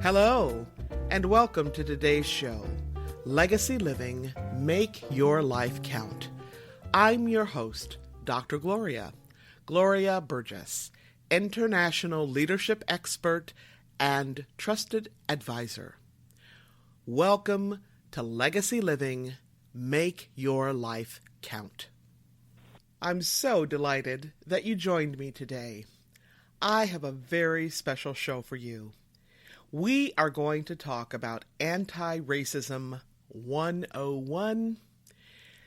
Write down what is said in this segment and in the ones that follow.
Hello, and welcome to today's show, Legacy Living, Make Your Life Count. I'm your host, Dr. Gloria Burgess, international leadership expert and trusted advisor. Welcome to Legacy Living, Make Your Life Count. I'm so delighted that you joined me today. I have a very special show for you. We are going to talk about Anti-Racism 101.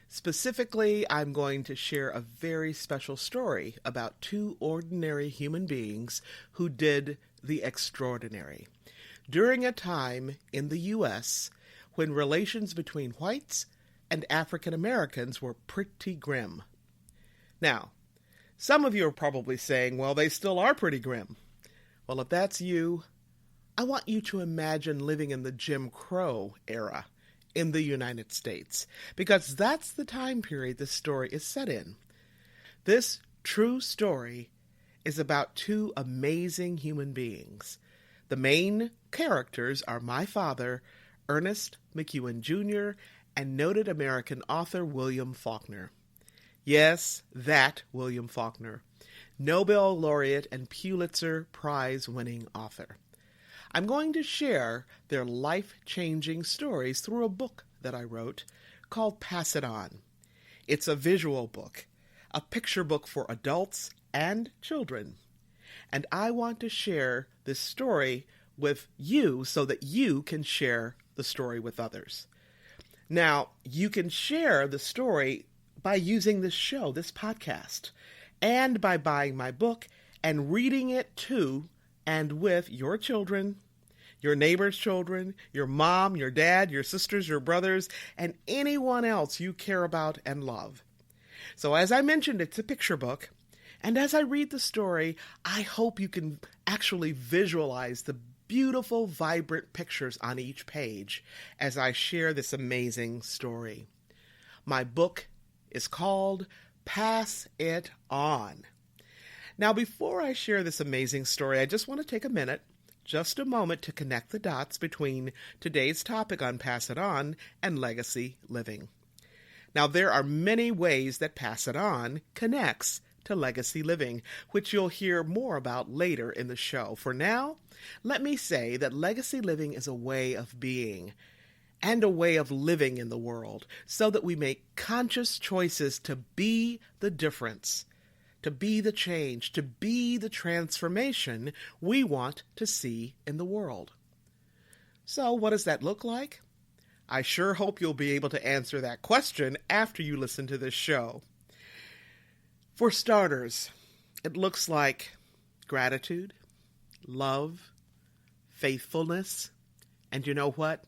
Specifically, I'm going to share a very special story about two ordinary human beings who did the extraordinary during a time in the U.S. when relations between whites and African Americans were pretty grim. Now, some of you are probably saying, well, they still are pretty grim. Well, if that's you, I want you to imagine living in the Jim Crow era in the United States, because that's the time period this story is set in. This true story is about two amazing human beings. The main characters are my father, Earnest McEwen Jr., and noted American author William Faulkner. Yes, that William Faulkner, Nobel laureate and Pulitzer Prize-winning author. I'm going to share their life-changing stories through a book that I wrote called Pass It On. It's a visual book, a picture book for adults and children. And I want to share this story with you so that you can share the story with others. Now, you can share the story by using this show, this podcast, and by buying my book and reading it to and with your children, your neighbor's children, your mom, your dad, your sisters, your brothers, and anyone else you care about and love. So as I mentioned, it's a picture book, and as I read the story, I hope you can actually visualize the beautiful, vibrant pictures on each page as I share this amazing story. My book is called Pass It On. Now, before I share this amazing story, I just want to take just a moment to connect the dots between today's topic on Pass It On and legacy living. Now, there are many ways that Pass It On connects to legacy living, which you'll hear more about later in the show. For now, let me say that legacy living is a way of being and a way of living in the world so that we make conscious choices to be the difference, to be the change, to be the transformation we want to see in the world. So what does that look like? I sure hope you'll be able to answer that question after you listen to this show. For starters, it looks like gratitude, love, faithfulness, and you know what?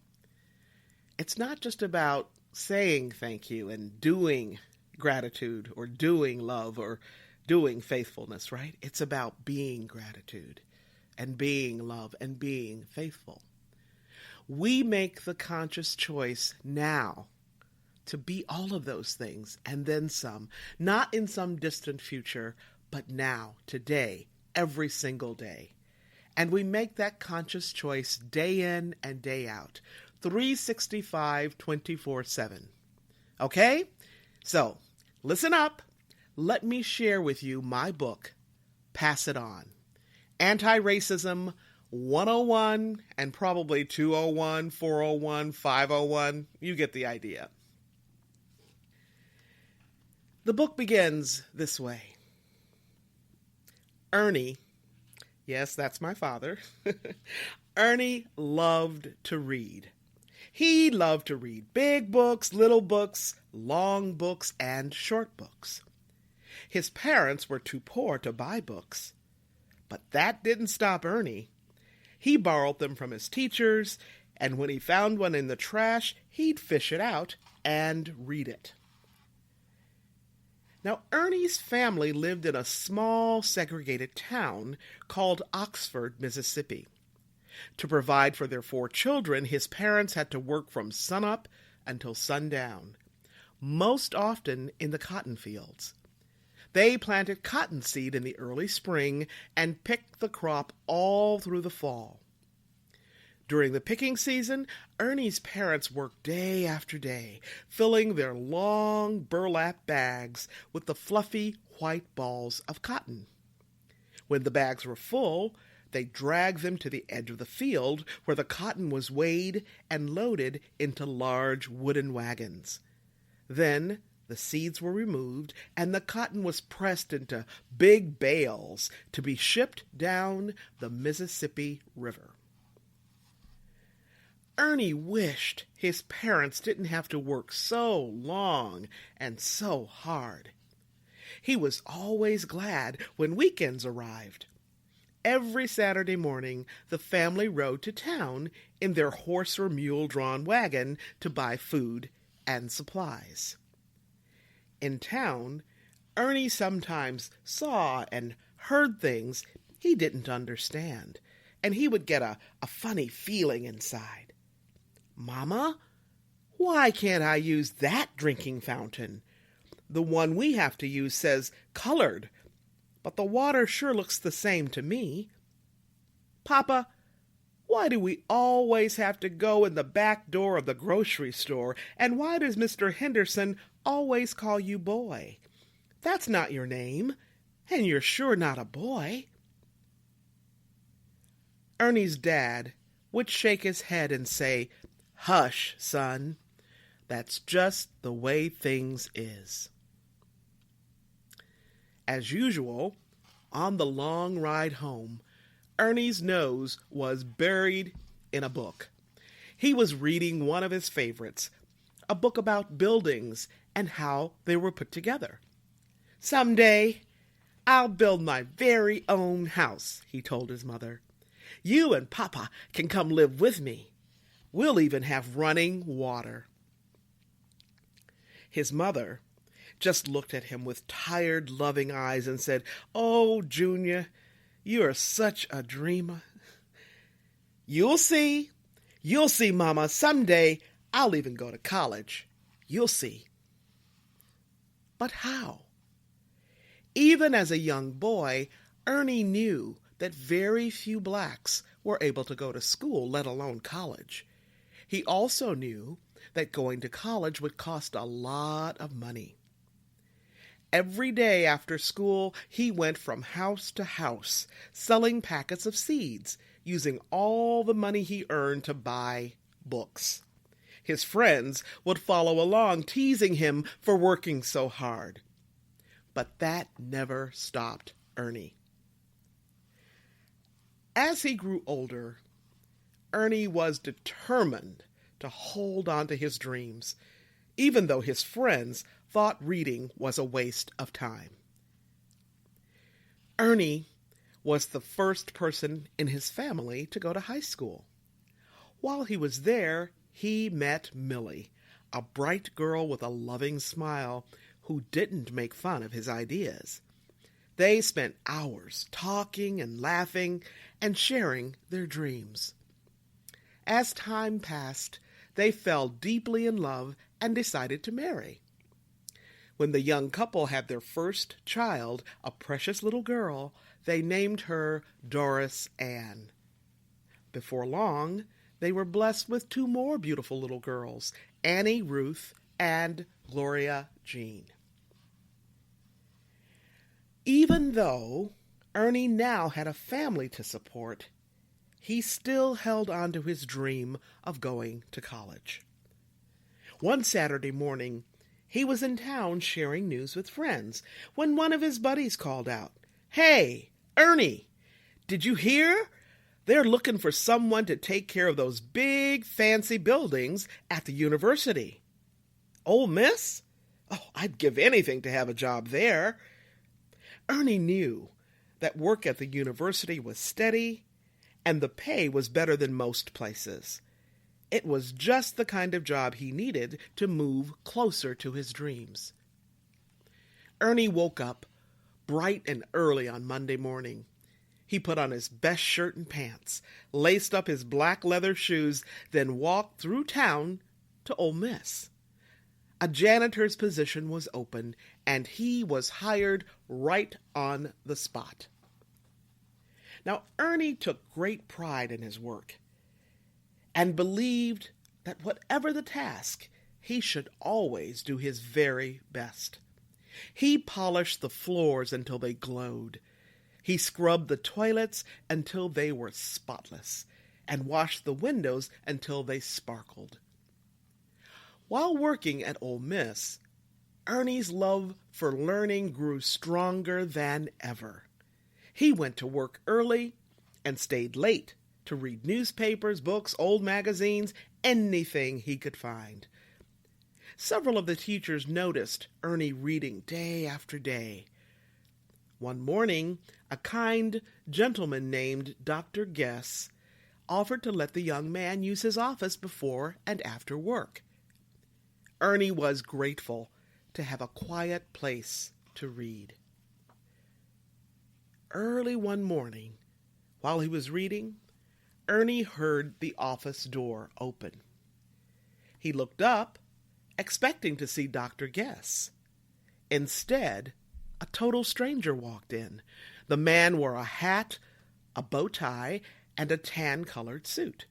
It's not just about saying thank you and doing gratitude or doing love or doing faithfulness, right? It's about being gratitude and being love and being faithful. We make the conscious choice now to be all of those things and then some, not in some distant future, but now, today, every single day. And we make that conscious choice day in and day out, 365, 24/7. Okay? So, listen up. Let me share with you my book, Pass It On. Anti-Racism 101 and probably 201, 401, 501. You get the idea. The book begins this way. Ernie, yes, that's my father. Ernie loved to read. He loved to read big books, little books, long books, and short books. His parents were too poor to buy books, but that didn't stop Ernie. He borrowed them from his teachers, and when he found one in the trash, he'd fish it out and read it. Now, Ernie's family lived in a small, segregated town called Oxford, Mississippi. To provide for their 4 children, his parents had to work from sunup until sundown, most often in the cotton fields. They planted cottonseed in the early spring and picked the crop all through the fall. During the picking season, Ernie's parents worked day after day, filling their long burlap bags with the fluffy white balls of cotton. When the bags were full, they dragged them to the edge of the field where the cotton was weighed and loaded into large wooden wagons. Then the seeds were removed and the cotton was pressed into big bales to be shipped down the Mississippi River. Ernie wished his parents didn't have to work so long and so hard. He was always glad when weekends arrived. Every Saturday morning, the family rode to town in their horse or mule-drawn wagon to buy food and supplies. In town, Ernie sometimes saw and heard things he didn't understand, and he would get a funny feeling inside. "Mama, why can't I use that drinking fountain? The one we have to use says colored, but the water sure looks the same to me. Papa, why do we always have to go in the back door of the grocery store, and why does Mr. Henderson always call you boy? That's not your name, and you're sure not a boy." Ernie's dad would shake his head and say, "Hush, son. That's just the way things is." As usual, on the long ride home, Ernie's nose was buried in a book. He was reading one of his favorites, a book about buildings and how they were put together. "Someday, I'll build my very own house," he told his mother. "You and Papa can come live with me. We'll even have running water." His mother just looked at him with tired, loving eyes and said, "Oh, Junior, you are such a dreamer." You'll see, Mama. Someday I'll even go to college. You'll see." But how? Even as a young boy, Ernie knew that very few blacks were able to go to school, let alone college. He also knew that going to college would cost a lot of money. Every day after school, he went from house to house, selling packets of seeds, using all the money he earned to buy books. His friends would follow along, teasing him for working so hard. But that never stopped Ernie. As he grew older, Ernie was determined to hold on to his dreams, even though his friends thought reading was a waste of time. Ernie was the first person in his family to go to high school. While he was there, he met Millie, a bright girl with a loving smile who didn't make fun of his ideas. They spent hours talking and laughing and sharing their dreams. As time passed, they fell deeply in love and decided to marry. When the young couple had their first child, a precious little girl, they named her Doris Ann. Before long, they were blessed with two more beautiful little girls, Annie Ruth and Gloria Jean. Even though Ernie now had a family to support, he still held on to his dream of going to college. One Saturday morning, he was in town sharing news with friends when one of his buddies called out, "Hey, Ernie, did you hear? They're looking for someone to take care of those big, fancy buildings at the university." "Ole Miss? Oh, I'd give anything to have a job there." Ernie knew that work at the university was steady and the pay was better than most places. It was just the kind of job he needed to move closer to his dreams. Ernie woke up bright and early on Monday morning. He put on his best shirt and pants, laced up his black leather shoes, then walked through town to Ole Miss. A janitor's position was open, and he was hired right on the spot. Now, Ernie took great pride in his work. and believed that whatever the task, he should always do his very best. He polished the floors until they glowed. He scrubbed the toilets until they were spotless, and washed the windows until they sparkled. While working at Ole Miss, Ernie's love for learning grew stronger than ever. He went to work early and stayed late to read newspapers, books, old magazines, anything he could find. Several of the teachers noticed Ernie reading day after day. One morning, a kind gentleman named Dr. Guess offered to let the young man use his office before and after work. Ernie was grateful to have a quiet place to read. Early one morning, while he was reading, Ernie heard the office door open. He looked up, expecting to see Dr. Guess. Instead, a total stranger walked in. The man wore a hat, a bow tie, and a tan-colored suit.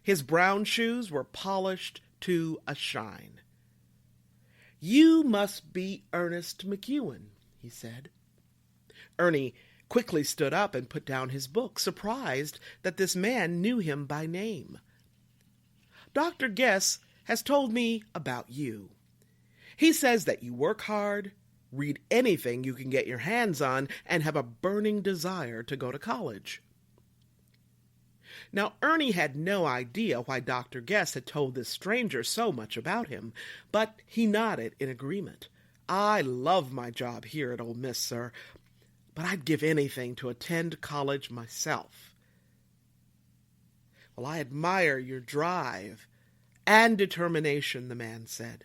His brown shoes were polished to a shine. "You must be Earnest McEwen," he said. Ernie quickly stood up and put down his book, surprised that this man knew him by name. "Dr. Guess has told me about you. He says that you work hard, read anything you can get your hands on, and have a burning desire to go to college." Now, Ernie had no idea why Dr. Guess had told this stranger so much about him, but he nodded in agreement. "I love my job here at Ole Miss, sir, but I'd give anything to attend college myself." "Well, I admire your drive and determination," the man said.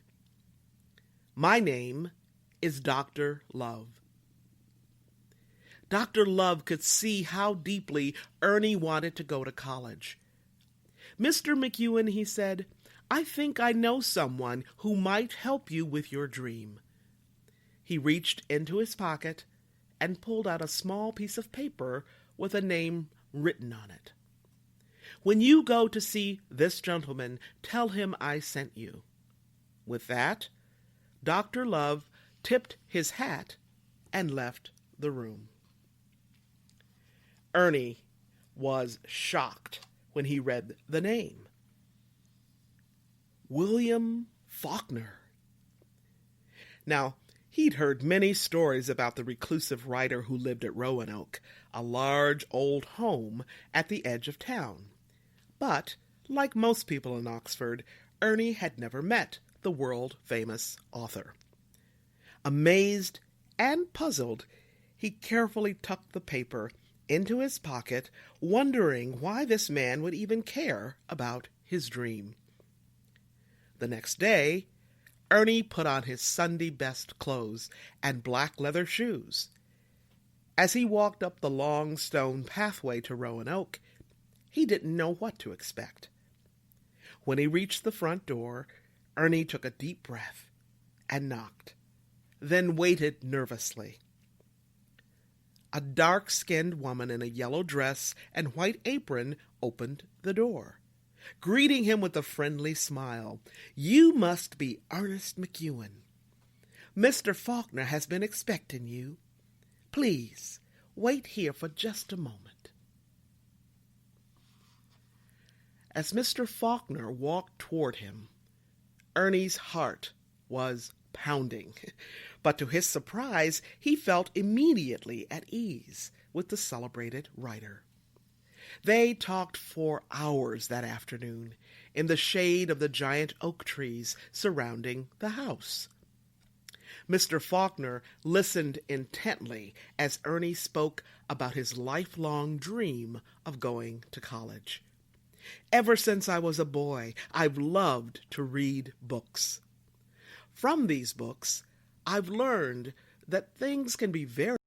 "My name is Dr. Love." Dr. Love could see how deeply Ernie wanted to go to college. "Mr. McEwen," he said, "I think I know someone who might help you with your dream." He reached into his pocket and pulled out a small piece of paper with a name written on it. "When you go to see this gentleman, tell him I sent you." With that, Dr. Love tipped his hat and left the room. Ernie was shocked when he read the name. William Faulkner. Now, he'd heard many stories about the reclusive writer who lived at Roanoke, a large old home at the edge of town. But, like most people in Oxford, Ernie had never met the world-famous author. Amazed and puzzled, he carefully tucked the paper into his pocket, wondering why this man would even care about his dream. The next day, Ernie put on his Sunday best clothes and black leather shoes. As he walked up the long stone pathway to Roanoke, he didn't know what to expect. When he reached the front door, Ernie took a deep breath and knocked, then waited nervously. A dark-skinned woman in a yellow dress and white apron opened the door, greeting him with a friendly smile. "You must be Earnest McEwen. Mr. Faulkner has been expecting you. Please, wait here for just a moment." As Mr. Faulkner walked toward him, Ernie's heart was pounding. But to his surprise, he felt immediately at ease with the celebrated writer. They talked for hours that afternoon in the shade of the giant oak trees surrounding the house. Mr. Faulkner listened intently as Ernie spoke about his lifelong dream of going to college. "Ever since I was a boy, I've loved to read books. From these books, I've learned that things can be very